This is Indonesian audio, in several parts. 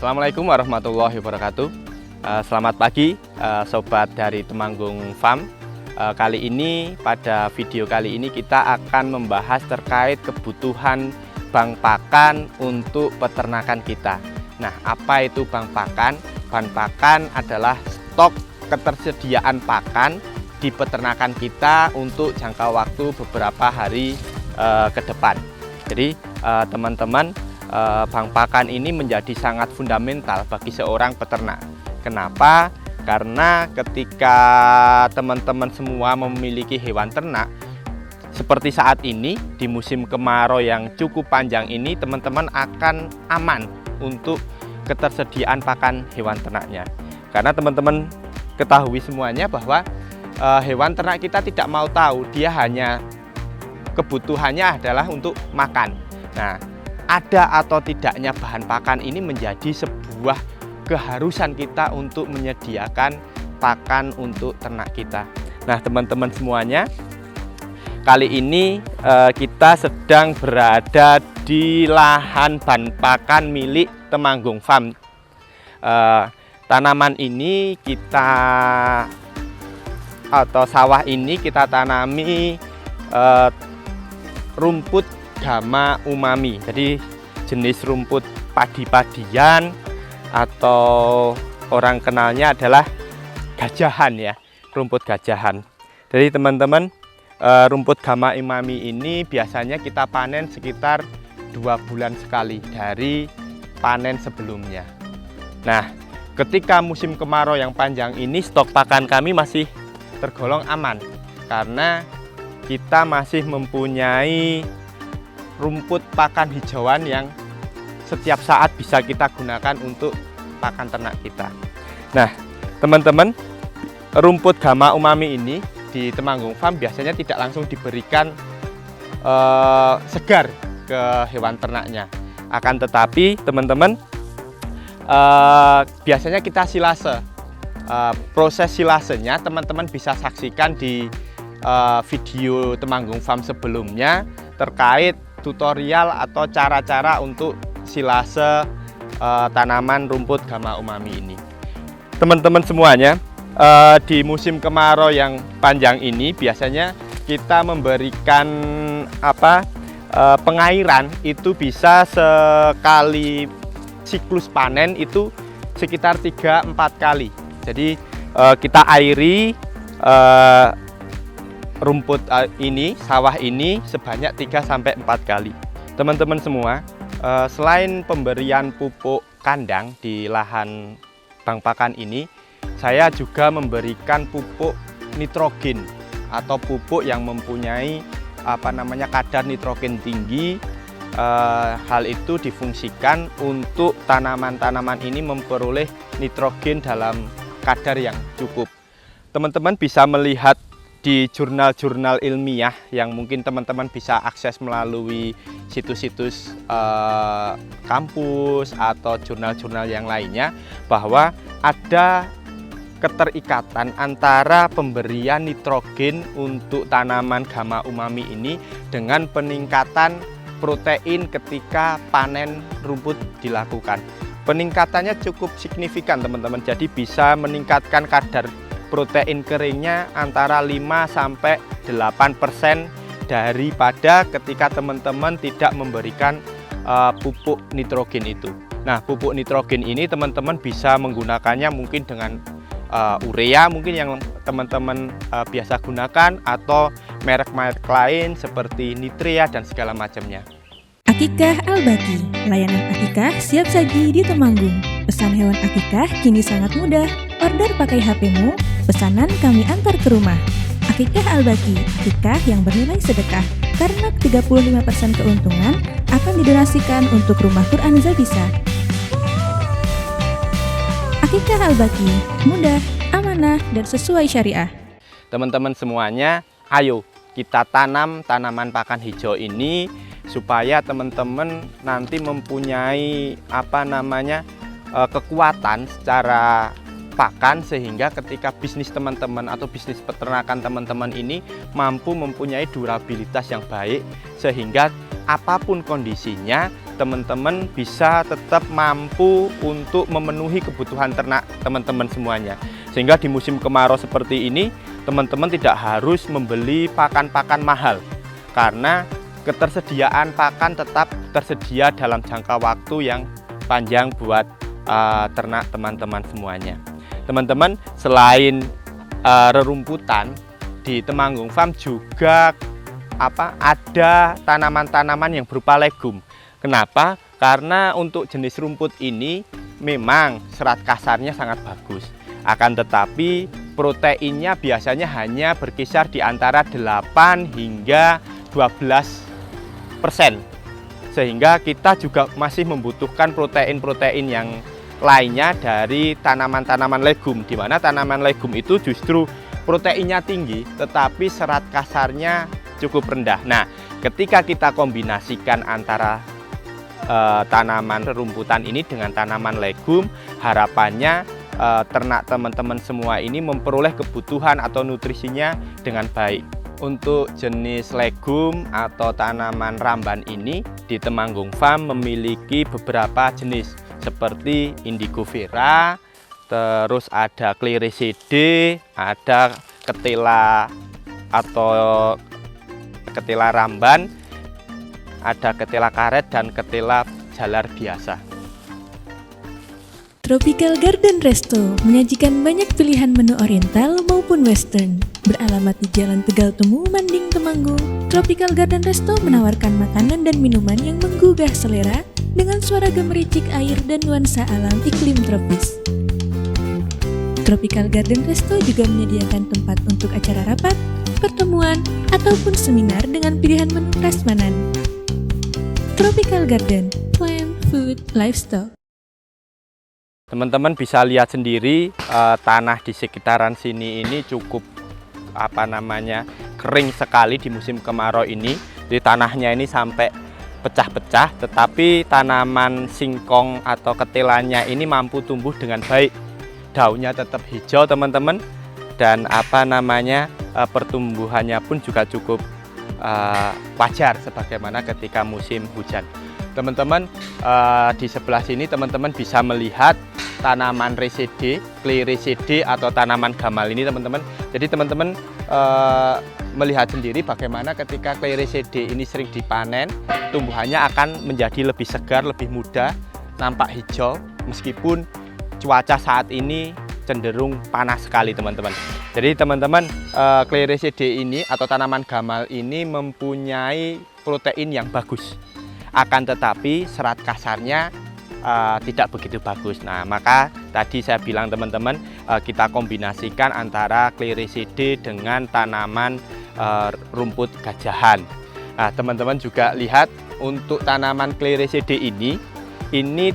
Assalamualaikum warahmatullahi wabarakatuh. Selamat pagi sobat dari Temanggung Farm. Pada video kali ini kita akan membahas terkait kebutuhan bank pakan untuk peternakan kita. Nah, apa itu bank pakan? Bank pakan adalah stok ketersediaan pakan di peternakan kita untuk jangka waktu beberapa hari ke depan. Jadi teman-teman, bank pakan ini menjadi sangat fundamental bagi seorang peternak. Kenapa? Karena ketika teman-teman semua memiliki hewan ternak, seperti saat ini di musim kemarau yang cukup panjang ini, teman-teman akan aman untuk ketersediaan pakan hewan ternaknya. Karena teman-teman ketahui semuanya bahwa hewan ternak kita tidak mau tahu, dia hanya kebutuhannya adalah untuk makan. Nah, ada atau tidaknya bahan pakan ini menjadi sebuah keharusan kita untuk menyediakan pakan untuk ternak kita. Nah, teman-teman semuanya, kali ini kita sedang berada di lahan bahan pakan milik Temanggung Farm. Tanaman ini sawah ini kita tanami rumput Gama Umami. Jadi jenis rumput padi-padian atau orang kenalnya adalah gajahan ya, rumput gajahan. Jadi teman-teman, rumput Gama Umami ini biasanya kita panen sekitar 2 bulan sekali dari panen sebelumnya. Nah, ketika musim kemarau yang panjang ini, stok pakan kami masih tergolong aman karena kita masih mempunyai rumput pakan hijauan yang setiap saat bisa kita gunakan untuk pakan ternak kita. Nah, teman-teman, rumput Gama Umami ini di Temanggung Farm biasanya tidak langsung diberikan segar ke hewan ternaknya. Akan tetapi, teman-teman, biasanya kita silase. Proses silasenya teman-teman bisa saksikan di video Temanggung Farm sebelumnya terkait tutorial atau cara-cara untuk silase tanaman rumput Gama Umami ini. Teman-teman semuanya, di musim kemarau yang panjang ini biasanya kita memberikan pengairan itu bisa sekali siklus panen itu sekitar 3-4 kali. Jadi kita airi rumput sawah ini sebanyak 3-4 kali. Teman-teman semua, selain pemberian pupuk kandang di lahan bank pakan ini, saya juga memberikan pupuk nitrogen atau pupuk yang mempunyai kadar nitrogen tinggi. Hal itu difungsikan untuk tanaman-tanaman ini memperoleh nitrogen dalam kadar yang cukup. Teman-teman bisa melihat di jurnal-jurnal ilmiah yang mungkin teman-teman bisa akses melalui situs-situs kampus atau jurnal-jurnal yang lainnya, bahwa ada keterikatan antara pemberian nitrogen untuk tanaman Gama Umami ini dengan peningkatan protein ketika panen rumput dilakukan. Peningkatannya cukup signifikan teman-teman, jadi bisa meningkatkan kadar protein keringnya antara 5-8% daripada ketika teman-teman tidak memberikan pupuk nitrogen itu. Nah, pupuk nitrogen ini teman-teman bisa menggunakannya mungkin dengan urea mungkin yang teman-teman biasa gunakan, atau merek-merek lain seperti Nitria dan segala macamnya. Akikah Al-Baqi, layanan akikah siap saji di Temanggung. Pesan hewan akikah kini sangat mudah. Order pakai HP-mu, pesanan kami antar ke rumah. Akikah Al-Baqi, akikah yang bernilai sedekah, karena 35% keuntungan akan didonasikan untuk rumah Quran Zabisa. Akikah Al-Baqi, mudah, amanah, dan sesuai syariah. Teman-teman semuanya, ayo kita tanam tanaman pakan hijau ini supaya teman-teman nanti mempunyai kekuatan secara pakan, sehingga ketika bisnis teman-teman atau bisnis peternakan teman-teman ini mampu mempunyai durabilitas yang baik, sehingga apapun kondisinya, teman-teman bisa tetap mampu untuk memenuhi kebutuhan ternak teman-teman semuanya. Sehingga di musim kemarau seperti ini, teman-teman tidak harus membeli pakan-pakan mahal, karena ketersediaan pakan tetap tersedia dalam jangka waktu yang panjang buat ternak teman-teman semuanya. Teman-teman, selain rerumputan, di Temanggung Farm juga ada tanaman-tanaman yang berupa legum. Kenapa? Karena untuk jenis rumput ini memang serat kasarnya sangat bagus. Akan tetapi proteinnya biasanya hanya berkisar di antara 8 hingga 12%. Sehingga kita juga masih membutuhkan protein-protein yang lainnya dari tanaman-tanaman legum, di mana tanaman legum itu justru proteinnya tinggi tetapi serat kasarnya cukup rendah. Nah, ketika kita kombinasikan antara tanaman rerumputan ini dengan tanaman legum, harapannya ternak teman-teman semua ini memperoleh kebutuhan atau nutrisinya dengan baik. Untuk jenis legum atau tanaman ramban ini di Temanggung Farm memiliki beberapa jenis seperti indigo vera, terus ada Clearicide, ada ketela atau ketela ramban, ada ketela karet dan ketela jalar biasa. Tropical Garden Resto menyajikan banyak pilihan menu oriental maupun western. Beralamat di Jalan Tegal Temu, Manding, Temanggung, Tropical Garden Resto menawarkan makanan dan minuman yang menggugah selera dengan suara gemericik air dan nuansa alam iklim tropis. Tropical Garden Resto juga menyediakan tempat untuk acara rapat, pertemuan, ataupun seminar dengan pilihan menu prasmanan. Tropical Garden, Plant, Food, Livestock. Teman-teman bisa lihat sendiri tanah di sekitaran sini ini cukup kering sekali di musim kemarau ini. Jadi tanahnya ini sampai pecah-pecah, tetapi tanaman singkong atau ketelanya ini mampu tumbuh dengan baik. Daunnya tetap hijau teman-teman, dan pertumbuhannya pun juga cukup wajar sebagaimana ketika musim hujan. Teman-teman, di sebelah sini teman-teman bisa melihat tanaman resede, Clearicide atau tanaman gamal ini teman-teman. Jadi teman-teman melihat sendiri bagaimana ketika Clearicide ini sering dipanen, tumbuhannya akan menjadi lebih segar, lebih muda, nampak hijau meskipun cuaca saat ini cenderung panas sekali teman-teman. Jadi teman-teman, Clearicide ini atau tanaman gamal ini mempunyai protein yang bagus. Akan tetapi serat kasarnya tidak begitu bagus. Nah, maka tadi saya bilang teman-teman, kita kombinasikan antara Clearicide dengan tanaman rumput gajahan. Nah, teman-teman juga lihat untuk tanaman Clearicide ini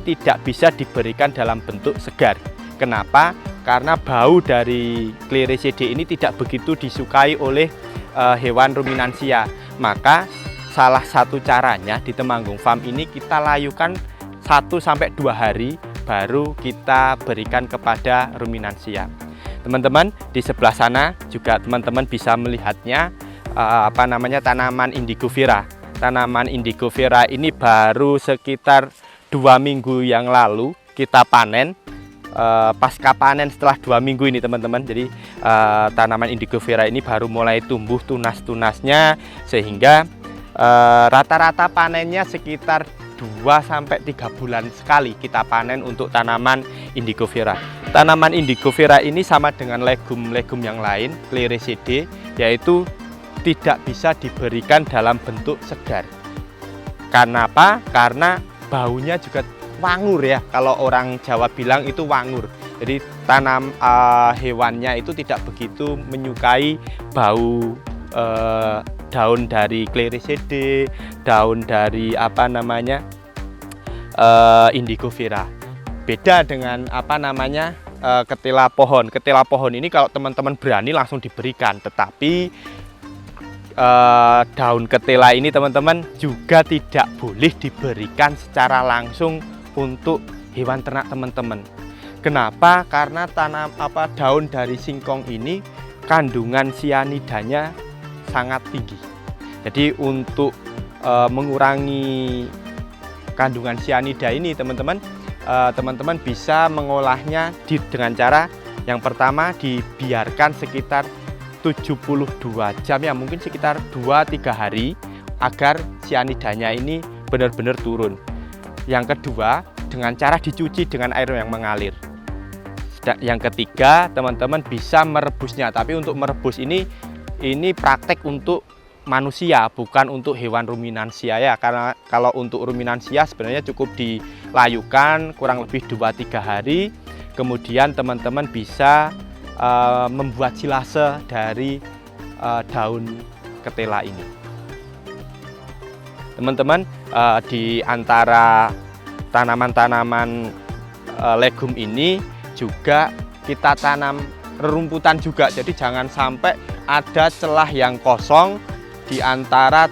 tidak bisa diberikan dalam bentuk segar. Kenapa? Karena bau dari Clearicide ini tidak begitu disukai oleh hewan ruminansia. Maka salah satu caranya di Temanggung Farm ini kita layukan 1-2 hari baru kita berikan kepada ruminansia. Teman-teman, di sebelah sana juga teman-teman bisa melihatnya tanaman indigo vera. Tanaman indigo vera ini baru sekitar 2 minggu yang lalu kita panen. Pasca panen setelah 2 minggu ini teman-teman, jadi tanaman indigo vera ini baru mulai tumbuh tunas-tunasnya, sehingga rata-rata panennya sekitar 2-3 bulan sekali kita panen untuk tanaman indigo vera. Tanaman indigo vera ini sama dengan legum-legum yang lain, Clearicide, yaitu tidak bisa diberikan dalam bentuk segar. Karena apa? Karena baunya juga wangur ya, kalau orang Jawa bilang itu wangur. Jadi hewannya itu tidak begitu menyukai bau daun dari Clearicide, daun dari indigo vera. Beda dengan ketela pohon. Ketela pohon ini kalau teman-teman berani langsung diberikan, tetapi daun ketela ini teman-teman juga tidak boleh diberikan secara langsung untuk hewan ternak teman-teman. Kenapa? Karena daun dari singkong ini kandungan sianidanya sangat tinggi. Jadi untuk mengurangi kandungan sianida ini, teman-teman bisa mengolahnya dengan cara yang pertama dibiarkan sekitar 72 jam, ya mungkin sekitar 2-3 hari agar sianidanya ini benar-benar turun. Yang kedua, dengan cara dicuci dengan air yang mengalir. Yang ketiga, teman-teman bisa merebusnya, tapi untuk merebus ini praktek untuk manusia, bukan untuk hewan ruminansia ya, karena kalau untuk ruminansia sebenarnya cukup dilayukan kurang lebih 2-3 hari, kemudian teman-teman bisa membuat silase dari daun ketela ini. Teman-teman, di antara tanaman-tanaman legum ini juga kita tanam rerumputan juga, jadi jangan sampai ada celah yang kosong di antara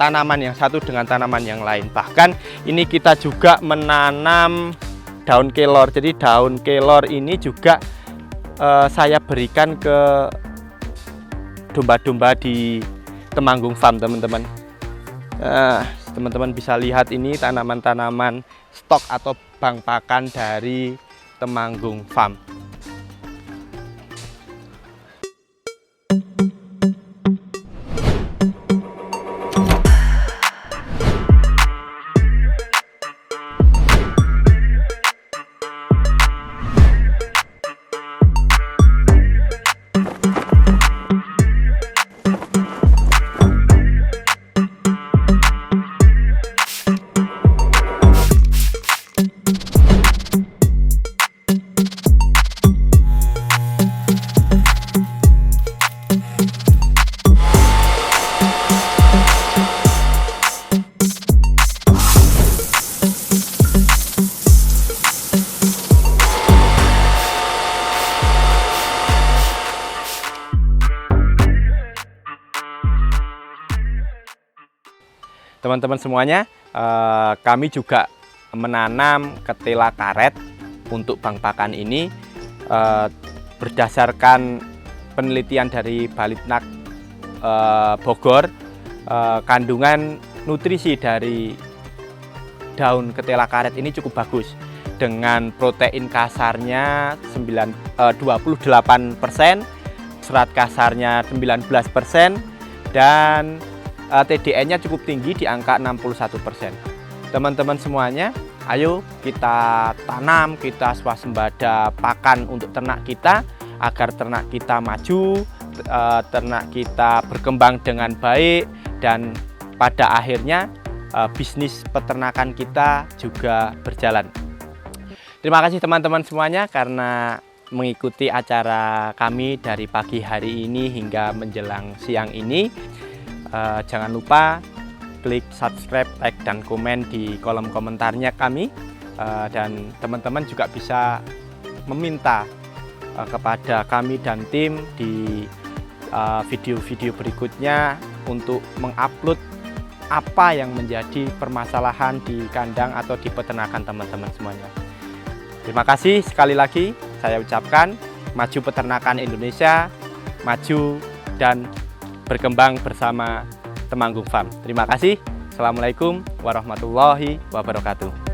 tanaman yang satu dengan tanaman yang lain. Bahkan ini kita juga menanam daun kelor, jadi daun kelor ini juga saya berikan ke domba-domba di Temanggung Farm, teman-teman. Teman-teman bisa lihat ini tanaman-tanaman stok atau bang pakan dari Temanggung Farm. Teman-teman semuanya, kami juga menanam ketela karet untuk bang pakan ini berdasarkan penelitian dari Balitnak Bogor. Kandungan nutrisi dari daun ketela karet ini cukup bagus, dengan protein kasarnya 28%, serat kasarnya 19%, dan TDN-nya cukup tinggi di angka 61%. Teman-teman semuanya, ayo kita tanam, kita swasembada pakan untuk ternak kita agar ternak kita maju, ternak kita berkembang dengan baik, dan pada akhirnya bisnis peternakan kita juga berjalan. Terima kasih teman-teman semuanya karena mengikuti acara kami dari pagi hari ini hingga menjelang siang ini. Jangan lupa klik subscribe, like, dan komen di kolom komentarnya kami, dan teman-teman juga bisa meminta kepada kami dan tim di video-video berikutnya untuk mengupload apa yang menjadi permasalahan di kandang atau di peternakan teman-teman semuanya. Terima kasih sekali lagi saya ucapkan, maju peternakan Indonesia, maju dan berkembang bersama Temanggung Farm. Terima kasih. Assalamualaikum warahmatullahi wabarakatuh.